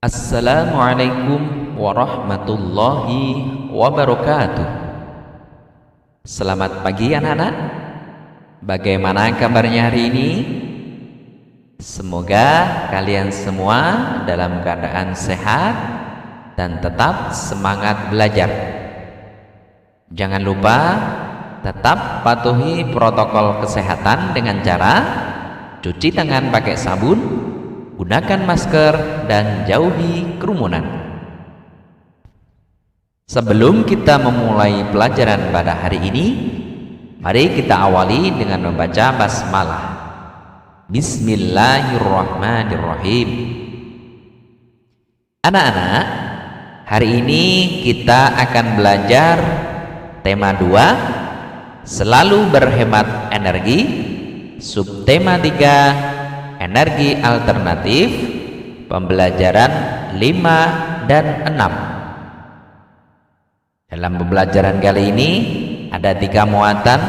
Assalamualaikum warahmatullahi wabarakatuh. Selamat pagi anak-anak. Bagaimana kabarnya hari ini? Semoga kalian semua dalam keadaan sehat dan tetap semangat belajar. Jangan lupa tetap patuhi protokol kesehatan dengan cara cuci tangan pakai sabun, gunakan masker, dan jauhi kerumunan. Sebelum kita memulai pelajaran pada hari ini, mari kita awali dengan membaca basmalah. Bismillahirrahmanirrahim. Anak-anak, hari ini kita akan belajar tema 2, selalu berhemat energi. Subtema 3, energi alternatif. Pembelajaran 5 dan 6. Dalam pembelajaran kali ini ada 3 muatan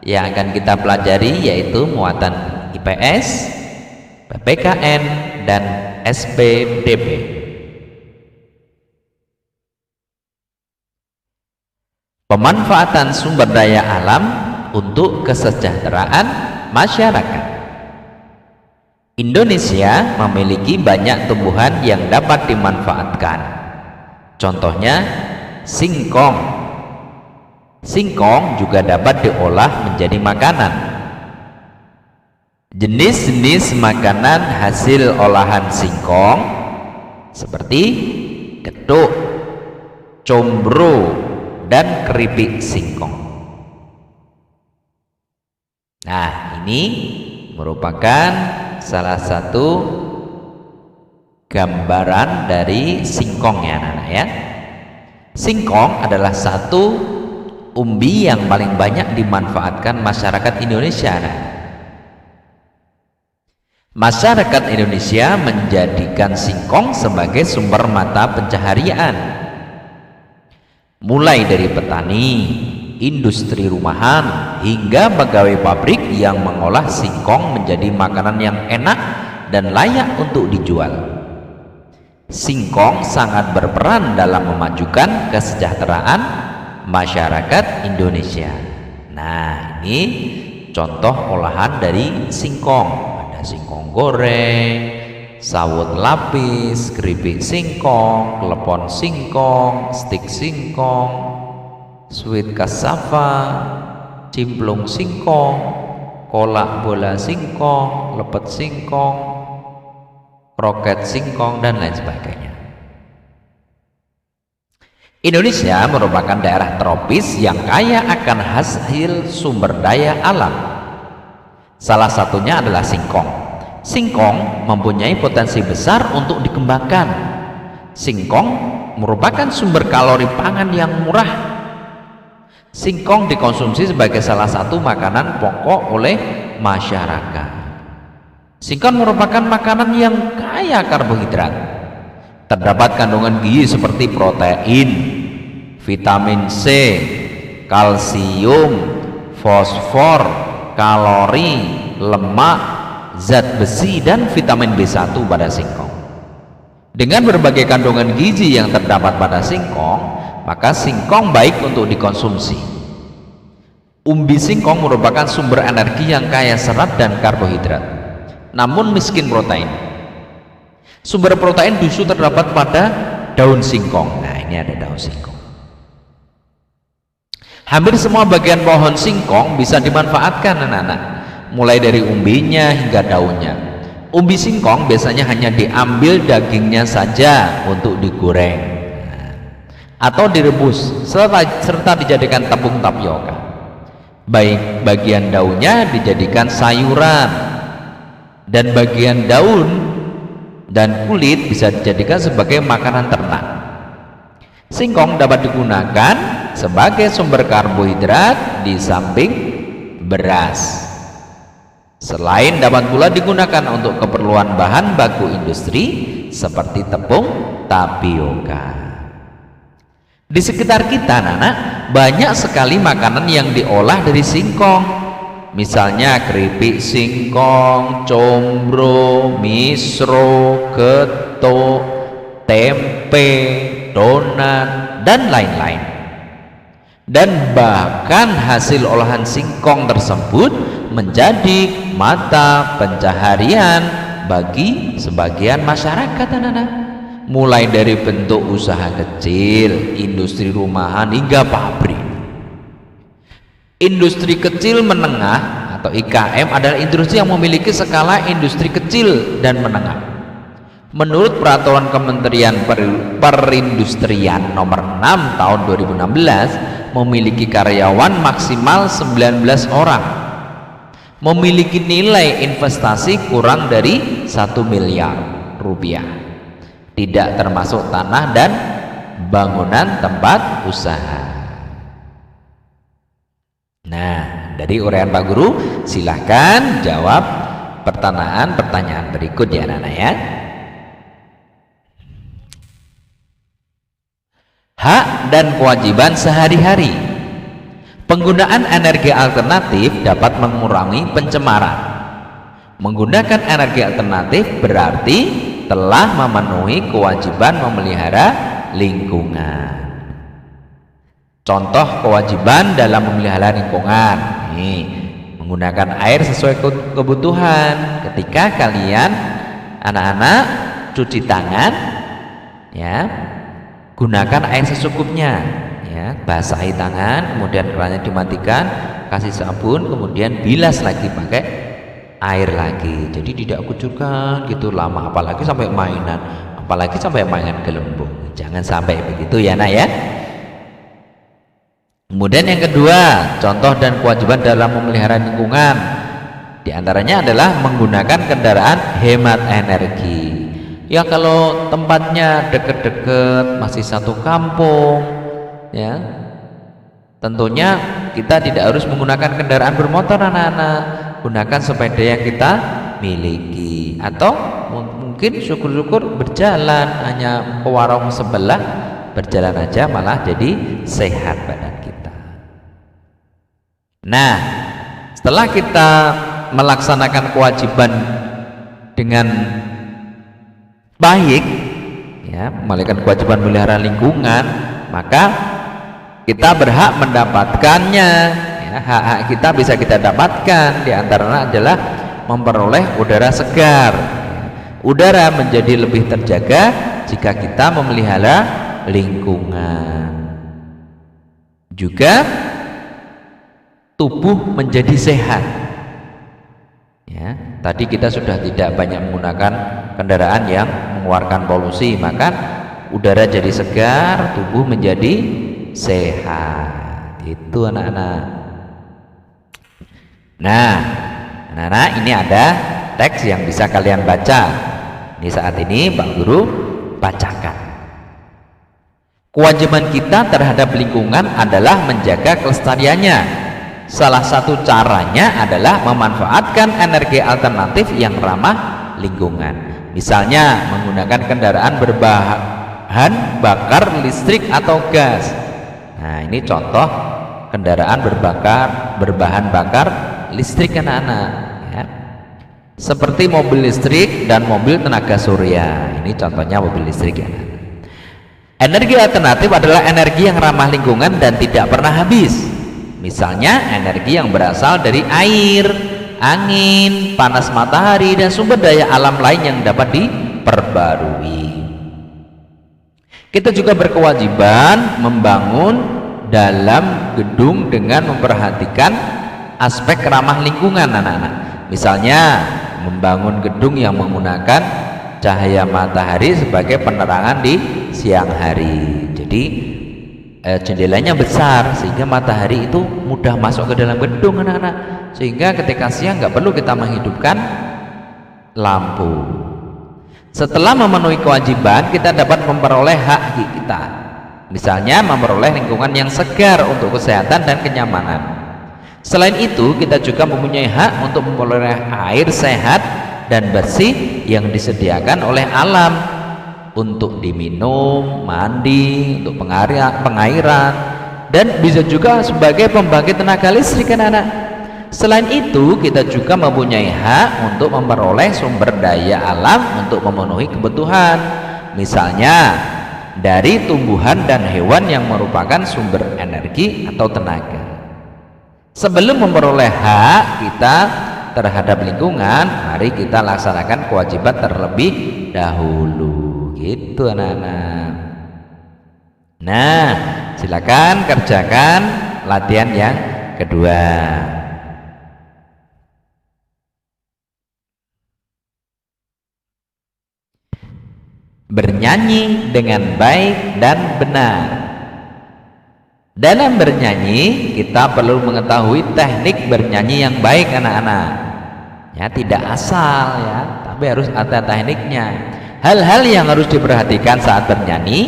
yang akan kita pelajari, yaitu muatan IPS, PPKN, dan SPDP. Pemanfaatan sumber daya alam untuk kesejahteraan masyarakat. Indonesia memiliki banyak tumbuhan yang dapat dimanfaatkan. Contohnya singkong. Singkong juga dapat diolah menjadi makanan. Jenis-jenis makanan hasil olahan singkong seperti getuk, combro, dan keripik singkong. Nah, ini merupakan salah satu gambaran dari singkong ya anak-anak ya. Singkong adalah satu umbi yang paling banyak dimanfaatkan masyarakat Indonesia. Masyarakat Indonesia menjadikan singkong sebagai sumber mata pencaharian, mulai dari petani, industri rumahan, hingga pegawai pabrik yang mengolah singkong menjadi makanan yang enak dan layak untuk dijual. Singkong sangat berperan dalam memajukan kesejahteraan masyarakat Indonesia. Nah, ini contoh olahan dari singkong. Ada singkong goreng, sawut lapis, keripik singkong, klepon singkong, stik singkong, sweet cassava, cimplung singkong, kolak bola singkong, lepet singkong, kroket singkong, dan lain sebagainya. Indonesia merupakan daerah tropis yang kaya akan hasil sumber daya alam. Salah satunya adalah singkong. Singkong mempunyai potensi besar untuk dikembangkan. Singkong merupakan sumber kalori pangan yang murah. Singkong dikonsumsi sebagai salah satu makanan pokok oleh masyarakat. Singkong merupakan makanan yang kaya karbohidrat. Terdapat kandungan gizi seperti protein, vitamin C, kalsium, fosfor, kalori, lemak, zat besi, dan vitamin B1 pada singkong. Dengan berbagai kandungan gizi yang terdapat pada singkong, maka singkong baik untuk dikonsumsi. Umbi singkong merupakan sumber energi yang kaya serat dan karbohidrat, namun miskin protein. Sumber protein justru terdapat pada daun singkong. Nah, ini ada daun singkong. Hampir semua bagian pohon singkong bisa dimanfaatkan anak-anak, mulai dari umbinya hingga daunnya. Umbi singkong biasanya hanya diambil dagingnya saja untuk digoreng atau direbus serta dijadikan tepung tapioka. Baik bagian daunnya dijadikan sayuran, dan bagian daun dan kulit bisa dijadikan sebagai makanan ternak. Singkong dapat digunakan sebagai sumber karbohidrat di samping beras. Selain dapat pula digunakan untuk keperluan bahan baku industri seperti tepung tapioka. Di sekitar kita anak-anak, banyak sekali makanan yang diolah dari singkong. Misalnya keripik singkong, combro, misro, getuk, tempe, donat, dan lain-lain. Dan bahkan hasil olahan singkong tersebut menjadi mata pencaharian bagi sebagian masyarakat, anak-anak. Mulai dari bentuk usaha kecil, industri rumahan, hingga pabrik. Industri kecil menengah atau IKM adalah industri yang memiliki skala industri kecil dan menengah. Menurut peraturan Kementerian Perindustrian nomor 6 tahun 2016, memiliki karyawan maksimal 19 orang, memiliki nilai investasi kurang dari 1 miliar rupiah, tidak termasuk tanah dan bangunan tempat usaha. Nah, dari uraian Pak Guru, silahkan jawab pertanyaan berikut ya anak-anak ya. Hak dan kewajiban sehari-hari. Penggunaan energi alternatif dapat mengurangi pencemaran. Menggunakan energi alternatif berarti telah memenuhi kewajiban memelihara lingkungan. Contoh kewajiban dalam memelihara lingkungan. Nih, menggunakan air sesuai kebutuhan. Ketika kalian anak-anak cuci tangan, ya, gunakan air secukupnya, ya, basahi tangan, kemudian kerannya dimatikan, kasih sabun, kemudian bilas lagi pakai air lagi. Jadi tidak kucurkan gitu lama, apalagi sampai mainan gelembung. Jangan sampai begitu ya nak ya. Kemudian yang kedua, contoh dan kewajiban dalam memelihara lingkungan. Di antaranya adalah menggunakan kendaraan hemat energi. Ya kalau tempatnya deket-deket, masih satu kampung, ya tentunya kita tidak harus menggunakan kendaraan bermotor anak-anak. Gunakan sepeda yang kita miliki, atau mungkin syukur-syukur berjalan hanya ke warung sebelah, berjalan aja malah jadi sehat badan kita. Nah, setelah kita melaksanakan kewajiban dengan baik, ya, melakukan kewajiban melihara lingkungan, maka kita berhak mendapatkannya. Ya, hak-hak kita bisa kita dapatkan. Di antaranya adalah memperoleh udara segar. Udara menjadi lebih terjaga jika kita memelihara lingkungan. Juga tubuh menjadi sehat. Ya, tadi kita sudah tidak banyak menggunakan kendaraan yang mengeluarkan polusi, maka udara jadi segar, tubuh menjadi sehat. Itu anak-anak. Nah, anak-anak, ini ada teks yang bisa kalian baca. Ini saat ini Pak Guru bacakan. Kewajiban kita terhadap lingkungan adalah menjaga kelestariannya. Salah satu caranya adalah memanfaatkan energi alternatif yang ramah lingkungan. Misalnya menggunakan kendaraan berbahan bakar listrik atau gas. Nah, ini contoh kendaraan berbahan bakar listrik anak-anak, ya. Seperti mobil listrik dan mobil tenaga surya. Ini contohnya mobil listrik ya. Energi alternatif adalah energi yang ramah lingkungan dan tidak pernah habis. Misalnya energi yang berasal dari air, angin, panas matahari, dan sumber daya alam lain yang dapat diperbarui. Kita juga berkewajiban membangun dalam gedung dengan memperhatikan aspek ramah lingkungan anak-anak. Misalnya membangun gedung yang menggunakan cahaya matahari sebagai penerangan di siang hari. Jadi jendelanya besar sehingga matahari itu mudah masuk ke dalam gedung anak-anak, sehingga ketika siang nggak perlu kita menghidupkan lampu. Setelah memenuhi kewajiban, kita dapat memperoleh hak kita, misalnya memperoleh lingkungan yang segar untuk kesehatan dan kenyamanan. Selain itu, kita juga mempunyai hak untuk memperoleh air sehat dan bersih yang disediakan oleh alam untuk diminum, mandi, untuk pengairan, dan bisa juga sebagai pembangkit tenaga listrik anak-anak. Selain itu, kita juga mempunyai hak untuk memperoleh sumber daya alam untuk memenuhi kebutuhan. misalnya dari tumbuhan dan hewan yang merupakan sumber energi atau tenaga. Sebelum memperoleh hak kita terhadap lingkungan, mari kita laksanakan kewajiban terlebih dahulu, gitu anak-anak. Nah, silakan kerjakan latihan yang kedua. Bernyanyi dengan baik dan benar. Dalam bernyanyi kita perlu mengetahui teknik bernyanyi yang baik anak-anak. Ya, tidak asal ya, tapi harus ada tekniknya. Hal-hal yang harus diperhatikan saat bernyanyi: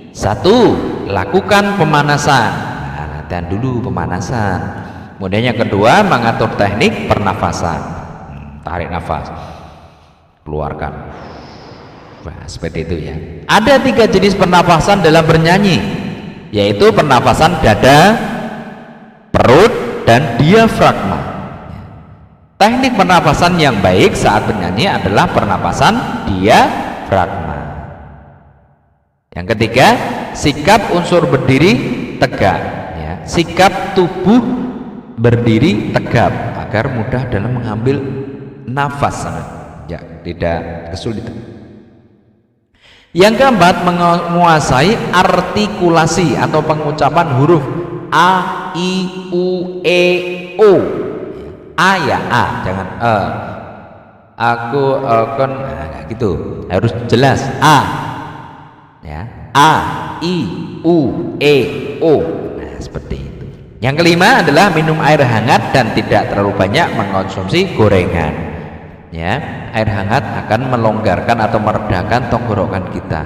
satu, lakukan pemanasan. Nah, latihan dulu pemanasan. Kemudian yang kedua, mengatur teknik pernafasan. Tarik nafas, keluarkan. Nah, seperti itu ya. Ada 3 jenis pernafasan dalam bernyanyi, yaitu pernafasan dada, perut, dan diafragma. Teknik pernafasan yang baik saat bernyanyi adalah pernafasan diafragma. Yang ketiga, sikap unsur berdiri tegak ya. Sikap tubuh berdiri tegap agar mudah dalam mengambil nafas ya, tidak kesulitan. Yang keempat, menguasai artikulasi atau pengucapan huruf A, I, U, E, O. A ya A, jangan E. Aku akan, nah, gitu. Harus jelas A. Ya, A, I, U, E, O. Nah, seperti itu. Yang kelima adalah minum air hangat dan tidak terlalu banyak mengkonsumsi gorengan. Ya, air hangat akan melonggarkan atau meredakan tenggorokan kita.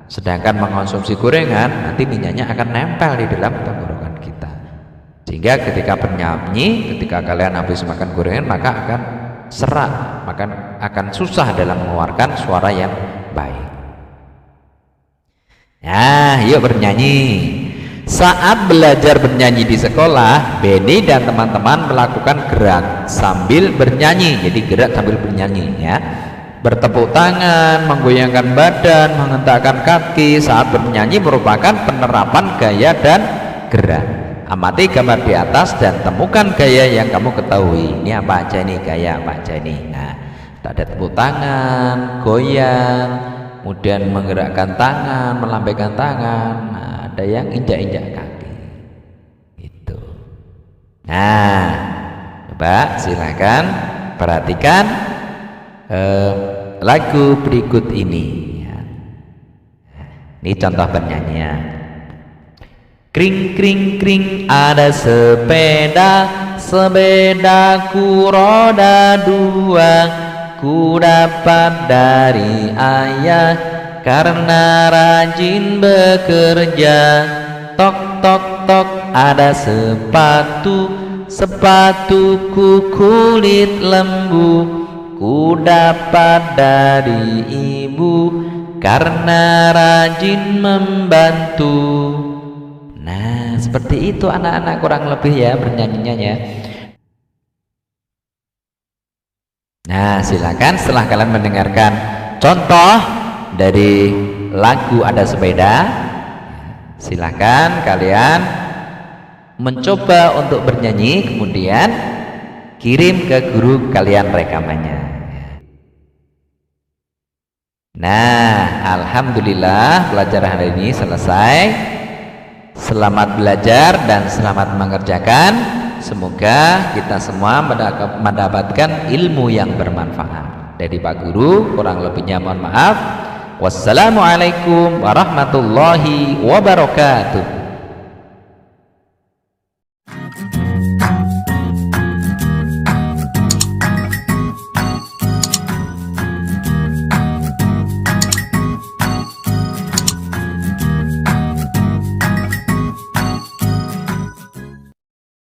Sedangkan mengkonsumsi gorengan nanti minyaknya akan nempel di dalam tenggorokan kita. Sehingga ketika bernyanyi, ketika kalian habis makan gorengan, maka akan serak, maka akan susah dalam mengeluarkan suara yang baik. Nah, yuk bernyanyi. Saat belajar bernyanyi di sekolah, Benny dan teman-teman melakukan gerak sambil bernyanyi. Jadi gerak sambil bernyanyi ya. Bertepuk tangan, menggoyangkan badan, menghentakkan kaki saat bernyanyi merupakan penerapan gaya dan gerak. Amati gambar di atas dan temukan gaya yang kamu ketahui. Ini apa aja nih, gaya apa aja nih. Nah, ada tepuk tangan, goyang, kemudian menggerakkan tangan, melambaikan tangan. Nah, ada yang injak-injak kaki gitu. Nah, coba silakan perhatikan lagu berikut ini ya. Ini contoh bernyanyian. Kring kring kring, ada sepeda, sepedaku roda 2, ku dapat dari ayah karena rajin bekerja. Tok tok tok, ada sepatu, sepatuku kulit lembu, ku dapat dari ibu karena rajin membantu. Nah, seperti itu anak-anak kurang lebih ya bernyanyinya ya. Nah, silakan setelah kalian mendengarkan contoh dari lagu Ada Sepeda, silakan kalian mencoba untuk bernyanyi, kemudian kirim ke guru kalian rekamannya. Nah, alhamdulillah pelajaran hari ini selesai. Selamat belajar dan selamat mengerjakan. Semoga kita semua mendapatkan ilmu yang bermanfaat. Dari Pak Guru kurang lebihnya mohon maaf. Wassalamualaikum warahmatullahi wabarakatuh.